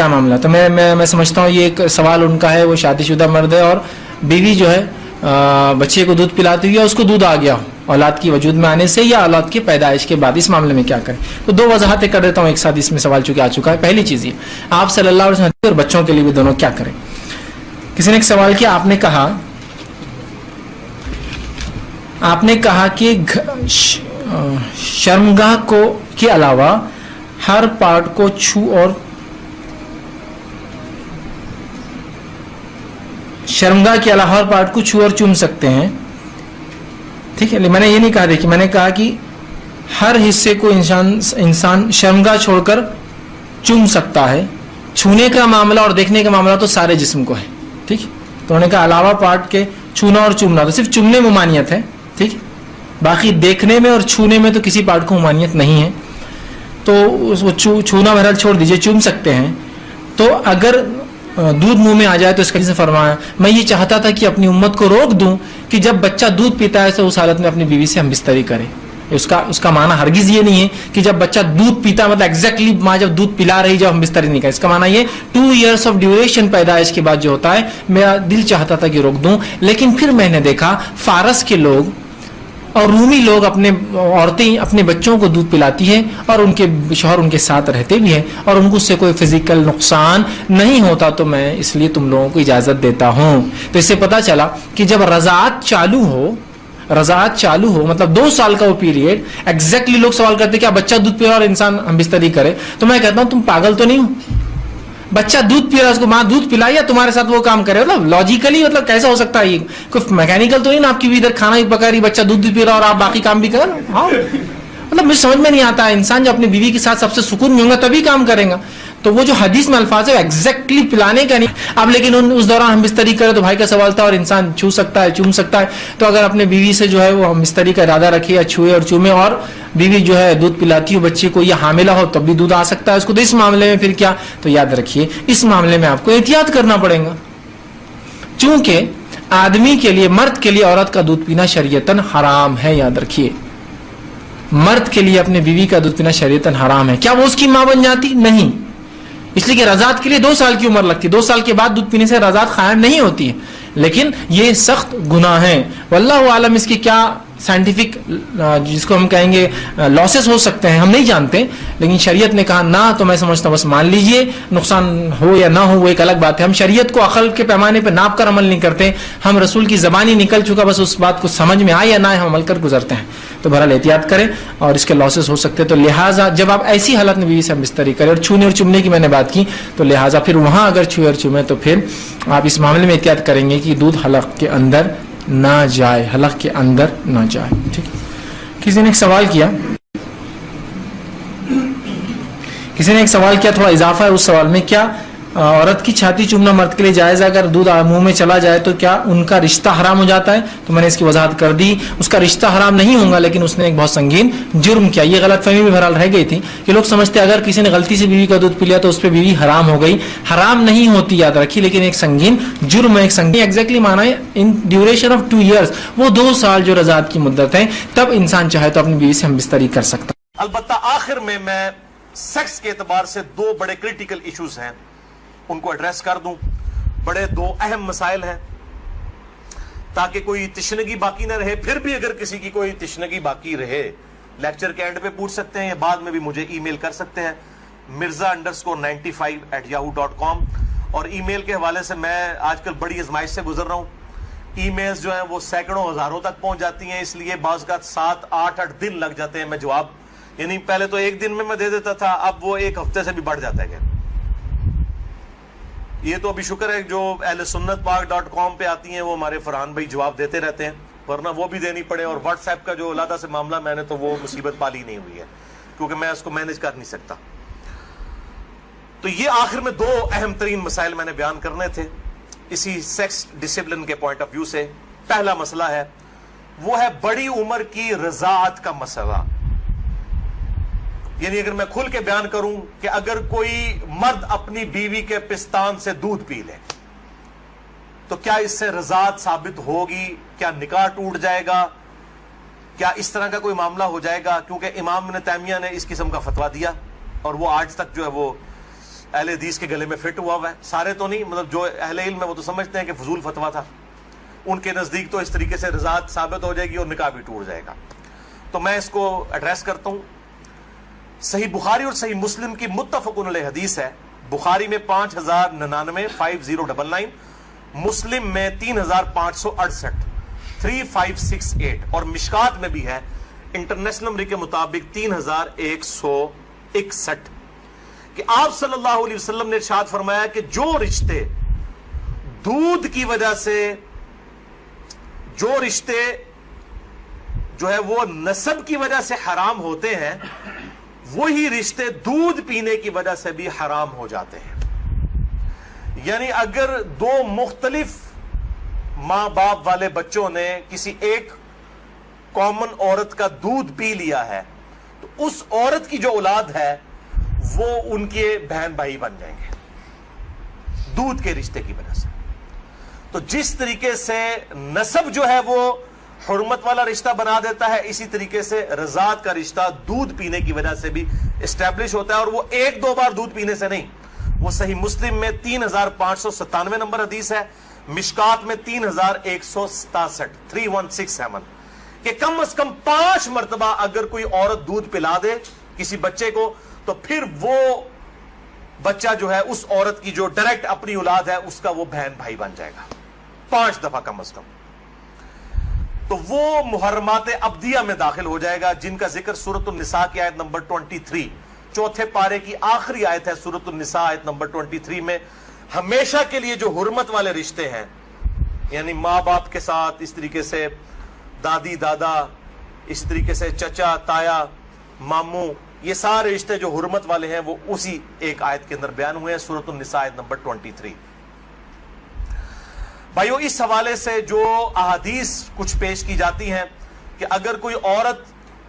کیا معاملہ. تو میں سمجھتا ہوں یہ ایک سوال ان کا ہے, وہ شادی شدہ مرد ہے اور بیوی جو ہے بچے کو دودھ پلاتی ہوئی ہے, اس کو دودھ آ گیا اولاد کی وجود میں آنے سے یا اولاد کی پیدائش کے بعد, اس معاملے میں کیا کریں. تو دو وضاحتیں کر دیتا ہوں ایک ساتھ, اس میں سوال چونکہ آ چکا ہے. پہلی چیز یہ, آپ صلی اللہ علیہ وسلم اور بچوں کے لیے بھی دونوں کیا کریں. کسی نے ایک سوال کیا, آپ نے کہا کہ شرمگاہ کو کے علاوہ ہر پارٹ کو چھو اور شرمگاہ کے علاوہ ہر پارٹ کو چھو اور چوم سکتے ہیں. ٹھیک ہے, میں نے یہ نہیں کہا, دیکھیے میں نے کہا کہ ہر حصے کو انسان شرمگاہ چھوڑ کر چوم سکتا ہے. چھونے کا معاملہ اور دیکھنے کا معاملہ تو سارے جسم کو ہے. ٹھیک, تو انہوں نے کہا علاوہ پارٹ کے چھونا اور چومنا, تو صرف چومنے میں ممانعت ہے. ٹھیک, باقی دیکھنے میں اور چھونے میں تو کسی پارٹ کو ممانعت نہیں ہے. تو چھونا بہرحال چھوڑ دیجئے, چوم سکتے ہیں. تو اگر دودھ منہ میں آ جائے تو اس کا سے فرمایا, میں یہ چاہتا تھا کہ اپنی امت کو روک دوں کہ جب بچہ دودھ پیتا ہے تو اس حالت میں اپنی بیوی سے ہم بستری کرے. اس کا معنی ہرگز یہ نہیں ہے کہ جب بچہ دودھ پیتا مطلب ایگزیکٹلی ماں جب دودھ پلا رہی جب ہم بستری نہیں کریں. اس کا معنی یہ 2 years آف ڈیوریشن پیدائش کے بعد جو ہوتا ہے, میرا دل چاہتا تھا کہ روک دوں. لیکن پھر میں نے دیکھا فارس کے لوگ اور رومی لوگ اپنے عورتیں اپنے بچوں کو دودھ پلاتی ہیں اور ان کے شوہر ان کے ساتھ رہتے بھی ہیں اور ان کو اس سے کوئی فزیکل نقصان نہیں ہوتا, تو میں اس لیے تم لوگوں کو اجازت دیتا ہوں. تو اس سے پتا چلا کہ جب رضاعت چالو ہو مطلب 2 سال کا وہ پیریڈ, ایگزیکٹلی لوگ سوال کرتے کہ بچہ دودھ پی رہا اور انسان ہم بستری کرے, تو میں کہتا ہوں تم پاگل تو نہیں ہو. بچہ دودھ پی رہا ہے, اس کو ماں دودھ پلائے یا تمہارے ساتھ وہ کام کرے, مطلب لاجیکلی مطلب کیسا ہو سکتا ہے یہ, کوئی میکینیکل تو نہیں نا, آپ کی بھی ادھر کھانا بھی پکا رہی, بچہ دودھ بھی پی رہا اور آپ باقی کام بھی کر رہے. ہاں مطلب مجھے سمجھ میں نہیں آتا ہے, انسان جو اپنی بیوی کے ساتھ سب سے سکون میں ہوگا تبھی کام کرے گا. تو وہ جو حدیث میں الفاظ ہے ایگزیکٹلی پلانے کا نہیں. اب لیکن اس دوران ہم بستری کرے تو بھائی کا سوال تھا, اور انسان چھو سکتا ہے چوم سکتا ہے. تو اگر اپنے بیوی سے جو ہے وہ ہم بستری کا ارادہ رکھے یا چھوئے اور چومے, اور بیوی جو ہے دودھ پلاتی ہو بچے کو یا حاملہ ہو تب بھی دودھ آ سکتا ہے اس کو, تو اس معاملے میں پھر کیا, تو یاد رکھیے اس معاملے میں آپ کو احتیاط کرنا پڑے گا. چونکہ آدمی کے لیے, مرد کے لیے عورت کا دودھ پینا شریعتاً حرام ہے. یاد رکھیے مرد کے لیے اپنے بیوی کا دودھ پینا شریعتاً حرام ہے. کیا وہ اس کی ماں بن جاتی؟ نہیں, اس لیے کہ رضاعت کے لیے 2 سال کی عمر لگتی ہے. 2 سال کے بعد دودھ پینے سے رضاعت قائم نہیں ہوتی ہے. لیکن یہ سخت گناہ ہیں, واللہ عالم اس کی کیا سائنٹیفک جس کو ہم کہیں گے لاسز ہو سکتے ہیں ہم نہیں جانتے. لیکن شریعت نے کہا نہ, تو میں سمجھتا ہوں بس مان لیجئے, نقصان ہو یا نہ ہو وہ ایک الگ بات ہے. ہم شریعت کو عقل کے پیمانے پہ ناپ کر عمل نہیں کرتے, ہم رسول کی زبانی نکل چکا, بس اس بات کو سمجھ میں آئے یا نہ آئے ہم عمل کر گزرتے ہیں. تو بہرحال احتیاط کریں, اور اس کے لاسز ہو سکتے ہیں. تو لہٰذا جب آپ ایسی حالت میں بیوی سے بستری کریں, اور چھونے اور چومنے کی میں نے بات کی, تو لہٰذا پھر وہاں اگر چھوئے اور چومے تو پھر آپ اس معاملے میں احتیاط کریں گے کہ دودھ حلق کے اندر نہ جائے, حلق کے اندر نہ جائے. ٹھیک ہے. کسی نے ایک سوال کیا, تھوڑا اضافہ ہے اس سوال میں, کیا عورت کی چھاتی چومنا مرد کے لیے جائز ہے؟ اگر دودھ منہ میں چلا جائے تو کیا ان کا رشتہ حرام ہو جاتا ہے؟ تو میں نے اس کی وضاحت کر دی, اس کا رشتہ حرام نہیں ہوگا, لیکن اس نے ایک بہت سنگین جرم کیا. یہ غلط فہمی میں بہرحال رہ گئی تھی کہ لوگ سمجھتے اگر کسی نے غلطی سے بیوی کا دودھ پی لیا تو اس پہ بیوی حرام ہو گئی. حرام نہیں ہوتی, یاد رکھیے, لیکن ایک سنگین جرم ہے. ایک سنگین ایگزیکٹلی مانا ہے ان ڈیوریشن آف 2 years, وہ 2 سال جو رضاعت کی مدت ہے, تب انسان چاہے تو اپنی بیوی سے ہم بستری کر سکتا. البتہ آخر میں سیکس کے اعتبار سے 2 بڑے کریٹیکل ایشوز ہیں, ان کو ایڈریس کر دوں. بڑے 2 اہم مسائل ہیں تاکہ کوئی تشنگی باقی نہ رہے. پھر بھی اگر کسی کی کوئی تشنگی باقی رہے, لیکچر کے اینڈ پہ پوچھ سکتے ہیں یا بعد میں بھی مجھے ای میل کر سکتے ہیں mirza_95@yahoo.com. اور ای میل کے حوالے سے میں آج کل بڑی آزمائش سے گزر رہا ہوں. ای میلز جو ہیں وہ سینکڑوں ہزاروں تک پہنچ جاتی ہیں, اس لیے بعض اوقات 7-8 دن لگ جاتے ہیں میں جواب, یعنی پہلے تو 1 دن میں دے دیتا تھا, اب وہ 1 ہفتے سے بھی بڑھ جاتا ہے. یہ تو ابھی شکر ہے جو اہل سنت پاک.com پہ آتی ہیں وہ ہمارے فرحان بھائی جواب دیتے رہتے ہیں, ورنہ وہ بھی دینی پڑے. اور واٹس ایپ کا جو علیحدہ سے معاملہ میں نے تو وہ مصیبت پالی نہیں ہوئی ہے, کیونکہ میں اس کو مینج کر نہیں سکتا. تو یہ آخر میں 2 اہم ترین مسائل میں نے بیان کرنے تھے اسی سیکس ڈسپلن کے پوائنٹ آف ویو سے. پہلا مسئلہ ہے وہ ہے بڑی عمر کی رضاعت کا مسئلہ. یعنی اگر میں کھل کے بیان کروں کہ اگر کوئی مرد اپنی بیوی کے پستان سے دودھ پی لے تو کیا اس سے رضاعت ثابت ہوگی؟ کیا نکاح ٹوٹ جائے گا؟ کیا اس طرح کا کوئی معاملہ ہو جائے گا؟ کیونکہ امام ابن تیمیہ نے اس قسم کا فتویٰ دیا اور وہ آج تک جو ہے وہ اہل حدیث کے گلے میں فٹ ہوا ہے. سارے تو نہیں, مطلب جو اہل علم ہے وہ تو سمجھتے ہیں کہ فضول فتویٰ تھا, ان کے نزدیک تو اس طریقے سے رضاعت ثابت ہو جائے گی اور نکاح بھی ٹوٹ جائے گا. تو میں اس کو ایڈریس کرتا ہوں. صحیح بخاری اور صحیح مسلم کی متفقن علیہ حدیث ہے. بخاری میں 5099 5099, مسلم میں 3568 3568, اور مشکات میں بھی ہے انٹرنیشنل نمبر کے مطابق 3161, کہ آپ صلی اللہ علیہ وسلم نے ارشاد فرمایا کہ جو رشتے دودھ کی وجہ سے, جو رشتے جو ہے وہ نسب کی وجہ سے حرام ہوتے ہیں, وہی رشتے دودھ پینے کی وجہ سے بھی حرام ہو جاتے ہیں. یعنی اگر دو مختلف ماں باپ والے بچوں نے کسی ایک کامن عورت کا دودھ پی لیا ہے, تو اس عورت کی جو اولاد ہے وہ ان کے بہن بھائی بن جائیں گے دودھ کے رشتے کی وجہ سے. تو جس طریقے سے نسب جو ہے وہ حرمت والا رشتہ بنا دیتا ہے, اسی طریقے سے رضاعت کا رشتہ دودھ پینے کی وجہ سے بھی اسٹیبلش ہوتا ہے, اور وہ ایک دو بار دودھ پینے سے نہیں. وہ صحیح مسلم میں 3597 نمبر حدیث ہے, مشکات میں 3167 3167, کہ کم از کم 5 مرتبہ اگر کوئی عورت دودھ پلا دے کسی بچے کو, تو پھر وہ بچہ جو ہے اس عورت کی جو ڈائریکٹ اپنی اولاد ہے اس کا وہ بہن بھائی بن جائے گا 5 دفعہ کم از کم. تو وہ محرمات ابدیہ میں داخل ہو جائے گا, جن کا ذکر سورۃ النساء کی آیت نمبر 23, چوتھے پارے کی آخری آیت ہے سورۃ النساء آیت نمبر 23 میں. ہمیشہ کے لیے جو حرمت والے رشتے ہیں, یعنی ماں باپ کے ساتھ, اس طریقے سے دادی دادا, اس طریقے سے چچا تایا ماموں, یہ سارے رشتے جو حرمت والے ہیں وہ اسی ایک آیت کے اندر بیان ہوئے ہیں, سورۃ النساء آیت نمبر 23. بھائیو, اس حوالے سے جو احادیث کچھ پیش کی جاتی ہیں کہ اگر کوئی عورت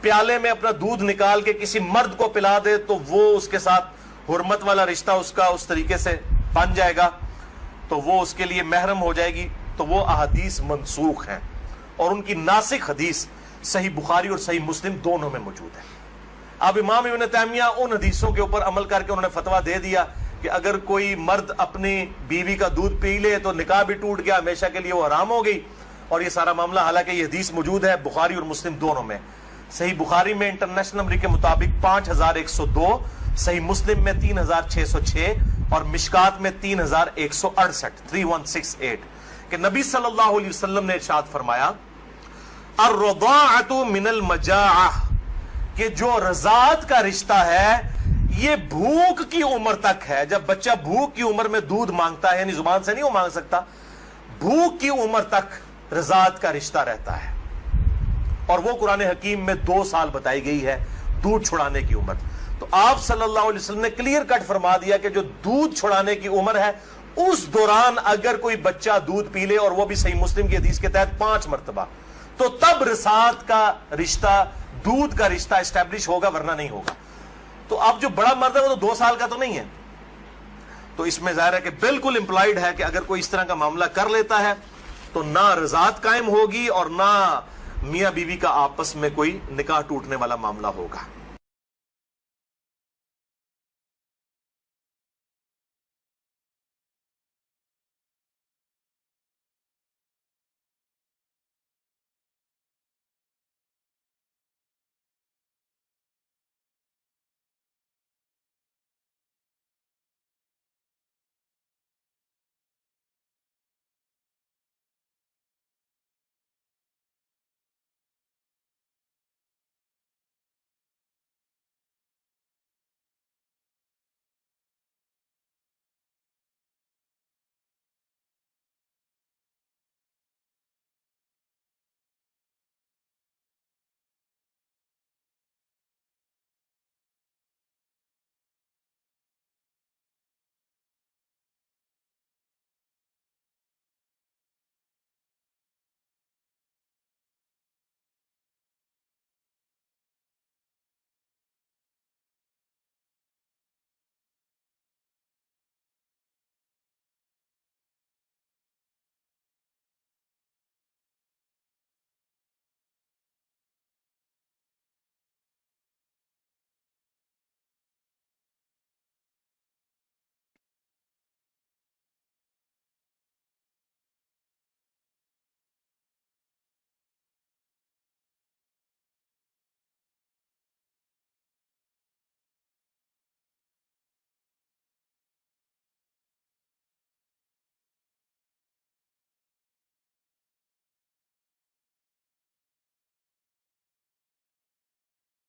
پیالے میں اپنا دودھ نکال کے کسی مرد کو پلا دے تو وہ اس کے ساتھ حرمت والا رشتہ اس کا اس طریقے سے بن جائے گا, تو وہ اس کے لیے محرم ہو جائے گی. تو وہ احادیث منسوخ ہیں, اور ان کی ناسخ حدیث صحیح بخاری اور صحیح مسلم دونوں میں موجود ہے. اب امام ابن تیمیہ ان حدیثوں کے اوپر عمل کر کے انہوں نے فتویٰ دے دیا کہ اگر کوئی مرد اپنی بیوی کا دودھ پی لے تو نکاح بھی ٹوٹ گیا, ہمیشہ کے لیے وہ حرام ہو گئی. اور یہ سارا معاملہ, حالانکہ یہ حدیث موجود ہے بخاری اور مسلم دونوں میں. صحیح بخاری میں انٹرنیشنل نمبر کے مطابق 5102, صحیح مسلم میں 3606, اور مشکات میں 3168 3168, کہ نبی صلی اللہ علیہ وسلم نے ارشاد فرمایا الرضاعۃ من المجاعہ, کہ جو رضاعت کا رشتہ ہے یہ بھوک کی عمر تک ہے. جب بچہ بھوک کی عمر میں دودھ مانگتا ہے, یعنی زبان سے نہیں وہ مانگ سکتا, بھوک کی عمر تک رضاعت کا رشتہ رہتا ہے. اور وہ قرآن حکیم میں 2 سال بتائی گئی ہے دودھ چھڑانے کی عمر. تو آپ صلی اللہ علیہ وسلم نے کلیئر کٹ فرما دیا کہ جو دودھ چھڑانے کی عمر ہے اس دوران اگر کوئی بچہ دودھ پی لے, اور وہ بھی صحیح مسلم کی حدیث کے تحت 5 مرتبہ, تو تب رضاعت کا رشتہ, دودھ کا رشتہ اسٹیبلش ہوگا, ورنہ نہیں ہوگا. تو اب جو بڑا مرد ہے وہ تو 2 سال کا تو نہیں ہے. تو اس میں ظاہر ہے کہ بالکل امپلائڈ ہے کہ اگر کوئی اس طرح کا معاملہ کر لیتا ہے تو نہ رضاعت قائم ہوگی اور نہ میاں بیوی کا آپس میں کوئی نکاح ٹوٹنے والا معاملہ ہوگا.